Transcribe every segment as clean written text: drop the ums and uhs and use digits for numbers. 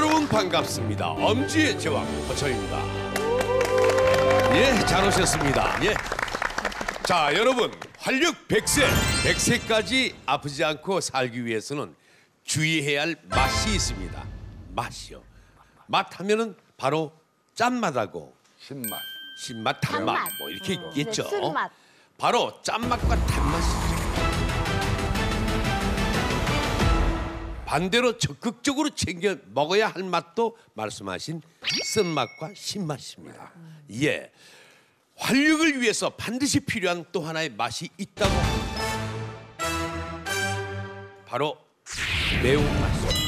여러분 반갑습니다. 엄지의 제왕 허철입니다. 예, 잘 오셨습니다. 예. 자, 여러분 활력 100세, 100세까지 아프지 않고 살기 위해서는 주의해야 할 맛이 있습니다. 맛이요. 맛 하면은 바로 짠맛하고 신맛. 신맛, 단맛 단맛. 뭐 이렇게 있겠죠. 네, 쓴맛. 바로 짠맛과 단맛이죠. 반대로 적극적으로 챙겨 먹어야 할 맛도 말씀하신 쓴맛과 신맛입니다. 예, 활력을 위해서 반드시 필요한 또 하나의 맛이 있다고 합니다. 바로 매운맛입니다.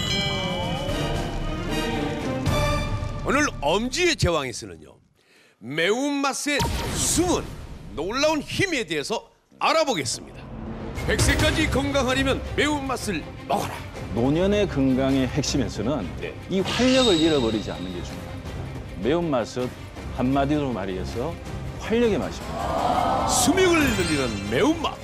오늘 엄지의 제왕에서는요, 매운맛의 숨은 놀라운 힘에 대해서 알아보겠습니다. 100세까지 건강하려면 매운맛을 먹어라. 노년의 건강의 핵심에서는 네. 이 활력을 잃어버리지 않는 게 중요합니다. 매운맛은 한마디로 말해서 활력의 맛입니다. 수명을 늘리는 매운맛.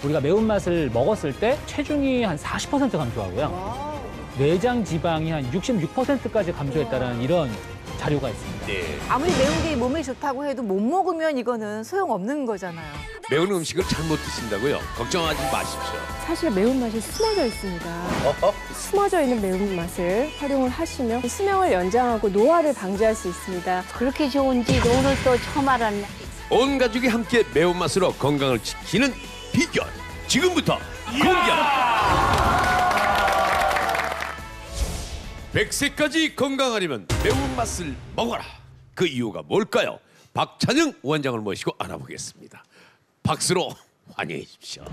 우리가 매운맛을 먹었을 때 체중이 한 40% 감소하고요. 내장 지방이 한 66%까지 감소했다는 이런 자료가 있습니다. 네. 아무리 매운 게 몸에 좋다고 해도 못 먹으면 이거는 소용없는 거잖아요. 매운 음식을 잘못 드신다고요? 걱정하지 마십시오. 사실 매운맛이 숨어져 있습니다. 숨어져 있는 매운맛을 활용을 하시면 수명을 연장하고 노화를 방지할 수 있습니다. 그렇게 좋은지 오늘 또 처음 알았네. 온 가족이 함께 매운맛으로 건강을 지키는 비결. 지금부터 공개합니다. 100세까지 건강하려면 매운맛을 먹어라. 그 이유가 뭘까요? 박찬영 원장을 모시고 알아보겠습니다. 박수로 환영해 주십시오.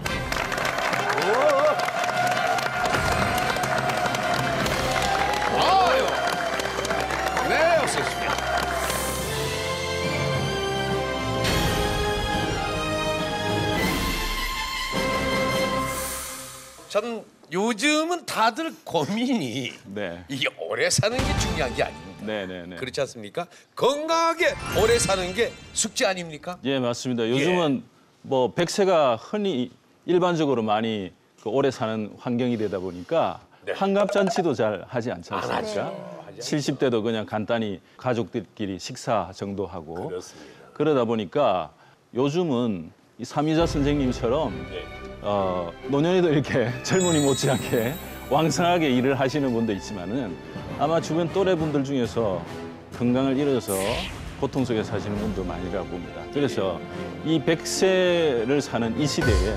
아유, 네, 어서 오십시오. 전 요즘은 다들 고민이 네. 이게 오래 사는 게 중요한 게 아닙니다. 네네네. 그렇지 않습니까? 건강하게 오래 사는 게 숙제 아닙니까? 예, 맞습니다. 요즘은 뭐 100세가 흔히 일반적으로 많이 오래 사는 환경이 되다 보니까 네. 환갑잔치도 잘 하지 않지 않습니까? 네. 70대도 그냥 간단히 가족들끼리 식사 정도 하고 그렇습니다. 그러다 보니까 요즘은 이 삼이자 선생님처럼 네. 노년에도 이렇게 젊은이 못지않게 왕성하게 일을 하시는 분도 있지만은 아마 주변 또래 분들 중에서 건강을 잃어서 고통 속에 사시는 분도 많이라고 봅니다. 그래서 이 100세를 사는 이 시대에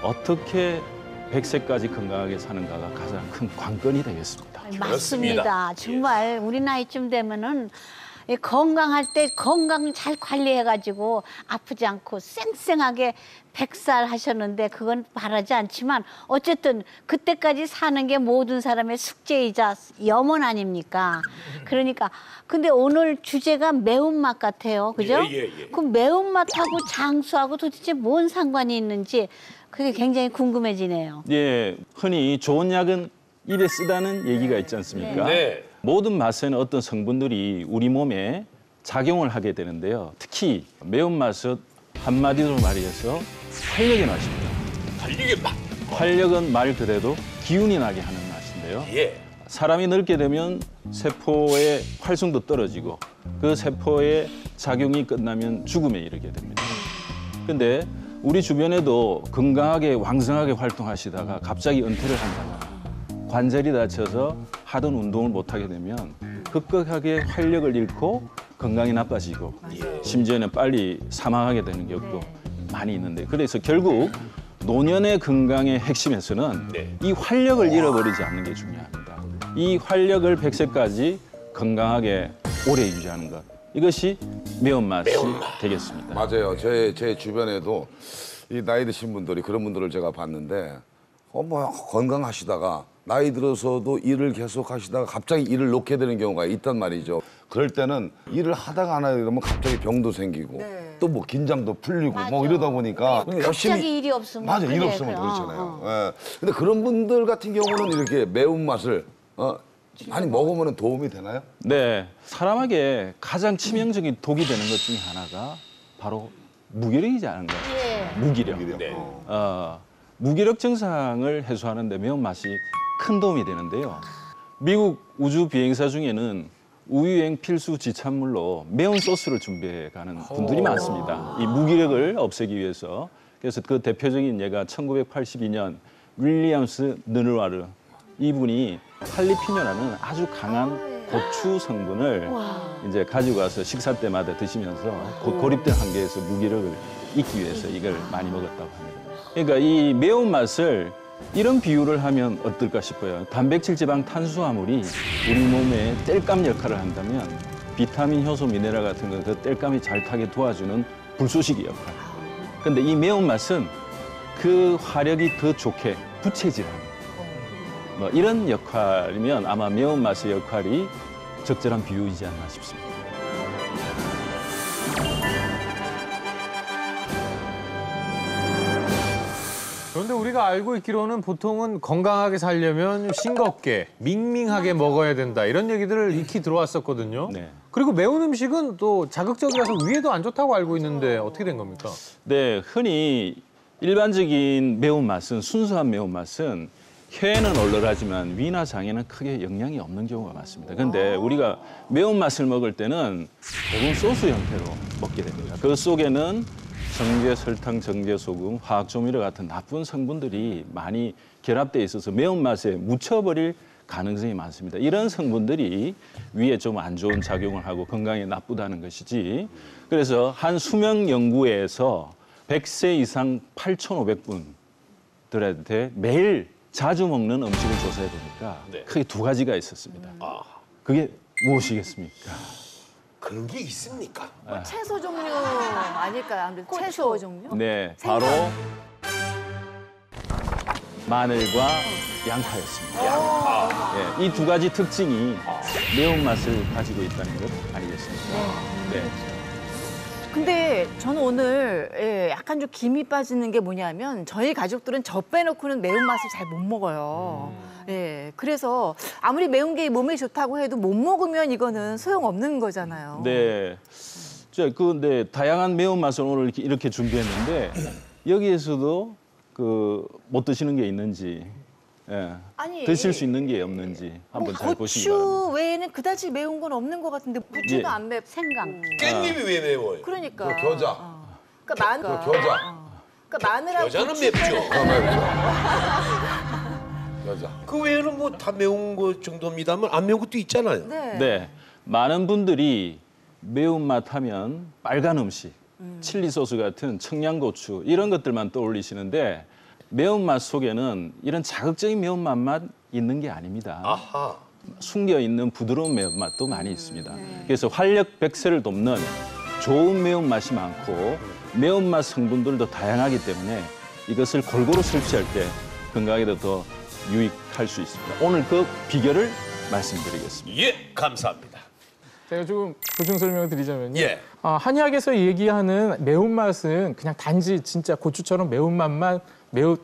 어떻게 100세까지 건강하게 사는가가 가장 큰 관건이 되겠습니다. 맞습니다. 정말 우리 나이쯤 되면은 건강할 때 건강 잘 관리해가지고 아프지 않고 쌩쌩하게 100살 하셨는데 그건 바라지 않지만 어쨌든 그때까지 사는 게 모든 사람의 숙제이자 염원 아닙니까? 그러니까 근데 오늘 주제가 매운맛 같아요. 그죠? 예. 그 매운맛하고 장수하고 도대체 뭔 상관이 있는지 그게 굉장히 궁금해지네요. 예, 흔히 좋은 약은 입에 쓰다는 얘기가 있지 않습니까? 네. 모든 맛에는 어떤 성분들이 우리 몸에 작용을 하게 되는데요. 특히 매운맛은 한마디로 말해서 활력의 맛입니다. 달리게 막. 활력은 말 그대로 기운이 나게 하는 맛인데요. 예. 사람이 늙게 되면 세포의 활성도 떨어지고 그 세포의 작용이 끝나면 죽음에 이르게 됩니다. 근데 우리 주변에도 건강하게 왕성하게 활동하시다가 갑자기 은퇴를 한다거나 관절이 다쳐서 하던 운동을 못하게 되면 급격하게 활력을 잃고 건강이 나빠지고 심지어는 빨리 사망하게 되는 경우도 많이 있는데 그래서 결국 노년의 건강의 핵심에서는 네. 이 활력을 잃어버리지 않는 게 중요합니다. 이 활력을 100세까지 건강하게 오래 유지하는 것 이것이 매운맛이 되겠습니다. 맞아요. 제 주변에도 이 나이 드신 분들이 그런 분들을 제가 봤는데 뭐 건강하시다가 나이 들어서도 일을 계속 하시다가 갑자기 일을 놓게 되는 경우가 있단 말이죠. 그럴 때는 일을 하다가 안 하다 보면 갑자기 병도 생기고 또 뭐 긴장도 풀리고 맞아. 뭐 이러다 보니까 갑자기 일이 없으면 맞아, 일 그래, 없으면 그래. 그렇잖아요. 예. 근데 그런 분들 같은 경우는 이렇게 매운맛을 많이 먹으면 도움이 되나요? 네, 사람에게 가장 치명적인 독이 되는 것 중에 하나가 바로 무기력이지 않은가? 예. 무기력. 네. 무기력 증상을 해소하는 데 매운맛이 큰 도움이 되는데요. 미국 우주 비행사 중에는 우유행 필수 지참물로 매운 소스를 준비해 가는 분들이 많습니다. 이 무기력을 없애기 위해서. 그래서 그 대표적인 예가 1982년 윌리엄스 느르와르 이분이 할리피뇨라는 아주 강한 고추 성분을 이제 가지고 와서 식사 때마다 드시면서 고립된 한계에서 무기력을 잊기 위해서 이걸 많이 먹었다고 합니다. 그러니까 이 매운맛을 이런 비유를 하면 어떨까 싶어요. 단백질, 지방, 탄수화물이 우리 몸에 땔감 역할을 한다면 비타민, 효소, 미네랄 같은 건 그 땔감이 잘 타게 도와주는 불쏘시개 역할. 근데 이 매운맛은 그 화력이 더 좋게 부채질하는 뭐 이런 역할이면 아마 매운맛의 역할이 적절한 비유이지 않나 싶습니다. 그런데 우리가 알고 있기로는 보통은 건강하게 살려면 싱겁게, 밍밍하게 먹어야 된다 이런 얘기들을 익히 들어왔었거든요. 네. 그리고 매운 음식은 또 자극적이라서 위에도 안 좋다고 알고 있는데 어떻게 된 겁니까? 네, 흔히 일반적인 매운맛은 순수한 매운맛은 혀에는 얼얼하지만 위나 장에는 크게 영향이 없는 경우가 많습니다. 그런데 우리가 매운맛을 먹을 때는 대부분 소스 형태로 먹게 됩니다. 그 속에는 정제, 설탕, 정제, 소금, 화학조미료 같은 나쁜 성분들이 많이 결합되어 있어서 매운맛에 묻혀버릴 가능성이 많습니다. 이런 성분들이 위에 좀 안 좋은 작용을 하고 건강에 나쁘다는 것이지. 그래서 한 수명 연구에서 100세 이상 8,500분들한테 매일 자주 먹는 음식을 조사해 보니까 크게 두 가지가 있었습니다. 그게 무엇이겠습니까? 그런 게 있습니까? 채소 종류 아닐까요? 아무래도 채소 종류? 네, 바로 마늘과 양파였습니다. 이 두 가지 특징이 매운맛을 가지고 있다는 것 아니겠습니까? 네. 근데 저는 오늘 약간 좀 김이 빠지는 게 뭐냐면 저희 가족들은 저 빼놓고는 매운맛을 잘 못 먹어요. 예, 그래서 아무리 매운 게 몸에 좋다고 해도 못 먹으면 이거는 소용없는 거잖아요. 네. 근데 다양한 매운맛을 오늘 이렇게 준비했는데 여기에서도 못 드시는 게 있는지, 아니, 드실 수 있는 게 없는지 한번 잘 보시기 바랍니다. 고추 외에는 그다지 매운 건 없는 것 같은데 고추도 예. 안 맵. 생강. 깻잎이 왜 매워요? 그러니까. 겨자. 그러니까 겨자. 그러니까 마늘하고 여자는 고추 맵죠. 겨자. 그 외에는 뭐 다 매운 거 정도입니다만 안 매운 것도 있잖아요. 네. 네, 많은 분들이 매운맛 하면 빨간 음식, 칠리 소스 같은 청양고추 이런 것들만 떠올리시는데 매운맛 속에는 이런 자극적인 매운맛만 있는 게 아닙니다. 아하. 숨겨 있는 부드러운 매운맛도 많이 있습니다. 그래서 활력 백세를 돕는 좋은 매운맛이 많고 매운맛 성분들도 다양하기 때문에 이것을 골고루 섭취할 때 건강에도 더 유익할 수 있습니다. 오늘 그 비결을 말씀드리겠습니다. 예, 감사합니다. 제가 조금 보충 설명을 드리자면요. 예. 한의학에서 얘기하는 매운맛은 그냥 단지 진짜 고추처럼 매운맛만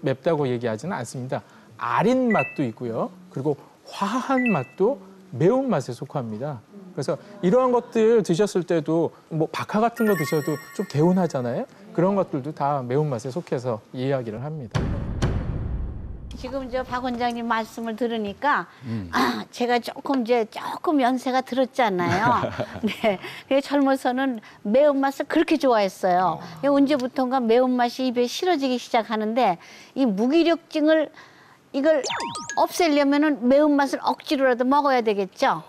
맵다고 얘기하지는 않습니다. 아린 맛도 있고요. 그리고 화한 맛도 매운맛에 속합니다. 그래서 이러한 것들 드셨을 때도 뭐 박하 같은 거 드셔도 좀 개운하잖아요. 그런 것들도 다 매운맛에 속해서 이야기를 합니다. 지금 박 원장님 말씀을 들으니까 제가 조금 연세가 들었잖아요. 네, 그래서 젊어서는 매운맛을 그렇게 좋아했어요. 언제부턴가 매운맛이 입에 실어지기 시작하는데 이 무기력증을 이걸 없애려면은 매운맛을 억지로라도 먹어야 되겠죠.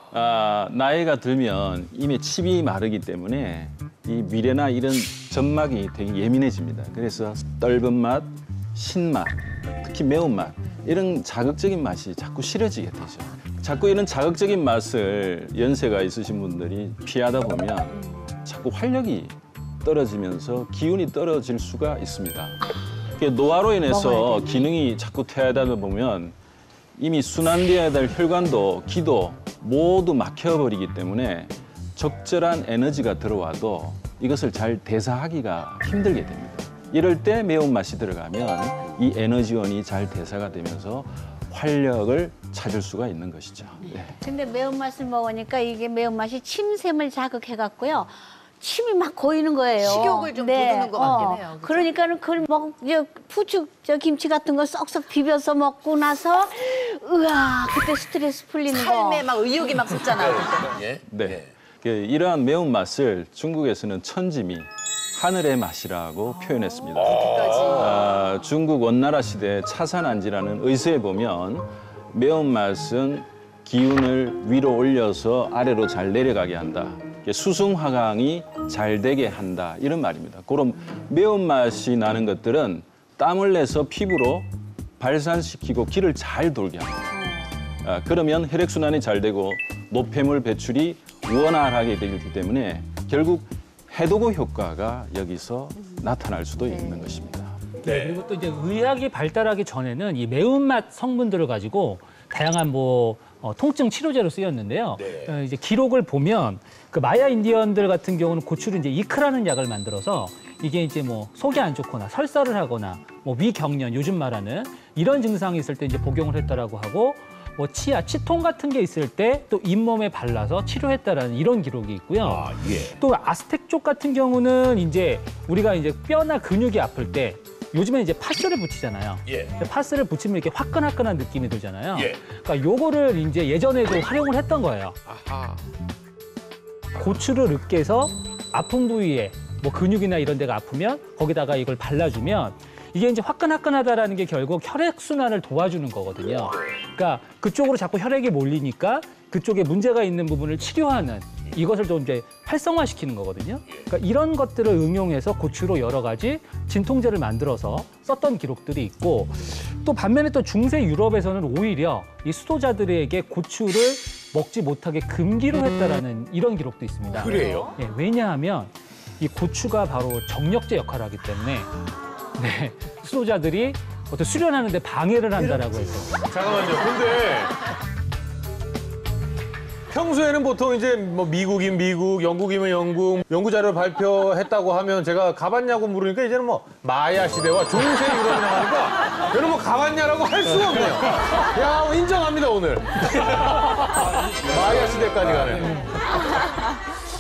나이가 들면 이미 칩이 마르기 때문에 이 미래나 이런 점막이 되게 예민해집니다. 그래서 떫은 맛, 신맛, 특히 매운맛 이런 자극적인 맛이 자꾸 싫어지게 되죠. 자꾸 이런 자극적인 맛을 연세가 있으신 분들이 피하다 보면 자꾸 활력이 떨어지면서 기운이 떨어질 수가 있습니다. 노화로 인해서 기능이 자꾸 퇴화하다 보면 이미 순환되어야 될 혈관도 기도 모두 막혀버리기 때문에 적절한 에너지가 들어와도 이것을 잘 대사하기가 힘들게 됩니다. 이럴 때 매운맛이 들어가면 이 에너지원이 잘 대사가 되면서 활력을 찾을 수가 있는 것이죠. 네. 근데 매운맛을 먹으니까 이게 매운맛이 침샘을 자극해갖고요. 침이 막 고이는 거예요. 식욕을 좀 돋우는 것 같긴 해요. 그죠? 그러니까는 그걸 부추 김치 같은 거 쏙쏙 비벼서 먹고 나서 으아 그때 스트레스 풀리는 거. 삶에 막 의욕이 막 솟잖아요. 그때. 예. 네. 이러한 매운맛을 중국에서는 천지미, 하늘의 맛이라고 표현했습니다. 중국 원나라 시대 차산안지라는 의서에 보면 매운맛은 기운을 위로 올려서 아래로 잘 내려가게 한다. 수승화강이 잘 되게 한다. 이런 말입니다. 그럼 매운맛이 나는 것들은 땀을 내서 피부로 발산시키고 기를 잘 돌게 합니다. 그러면 혈액순환이 잘 되고 노폐물 배출이 원활하게 되기 때문에 결국 해독의 효과가 여기서 나타날 수도 있는 것입니다. 네. 그리고 또 이제 의학이 발달하기 전에는 이 매운맛 성분들을 가지고 다양한 통증 치료제로 쓰였는데요. 이제 기록을 보면 그 마야 인디언들 같은 경우는 고추를 이제 이크라는 약을 만들어서 이게 이제 속이 안 좋거나 설사를 하거나 위경련 요즘 말하는 이런 증상이 있을 때 이제 복용을 했다라고 하고 치아, 치통 같은 게 있을 때 또 잇몸에 발라서 치료했다라는 이런 기록이 있고요. 또 아스텍 쪽 같은 경우는 이제 우리가 이제 뼈나 근육이 아플 때 요즘에 이제 파스를 붙이잖아요. 파스를 붙이면 이렇게 화끈화끈한 느낌이 들잖아요. 그러니까 요거를 이제 예전에도 활용을 했던 거예요. 고추를 으깨서 아픈 부위에 근육이나 이런 데가 아프면 거기다가 이걸 발라주면 이게 이제 화끈화끈하다라는 게 결국 혈액순환을 도와주는 거거든요. 그러니까 그쪽으로 자꾸 혈액이 몰리니까 그쪽에 문제가 있는 부분을 치료하는 이것을 좀 이제 활성화시키는 거거든요. 그러니까 이런 것들을 응용해서 고추로 여러 가지 진통제를 만들어서 썼던 기록들이 있고 또 반면에 또 중세 유럽에서는 오히려 이 수도자들에게 고추를 먹지 못하게 금기로 했다라는 이런 기록도 있습니다. 그래요? 예, 왜냐하면 이 고추가 바로 정력제 역할을 하기 때문에 수도자들이 어떤 수련하는데 방해를 한다라고 해서. 잠깐만요. 근데 평소에는 보통 이제 미국이면 미국, 영국이면 영국, 연구 자료를 발표했다고 하면 제가 가봤냐고 물으니까 이제는 마야 시대와 중세 유럽이라고 하니까 저는 가봤냐라고 할 수가 없네요. 야, 인정합니다, 오늘. 마야 시대까지 가네.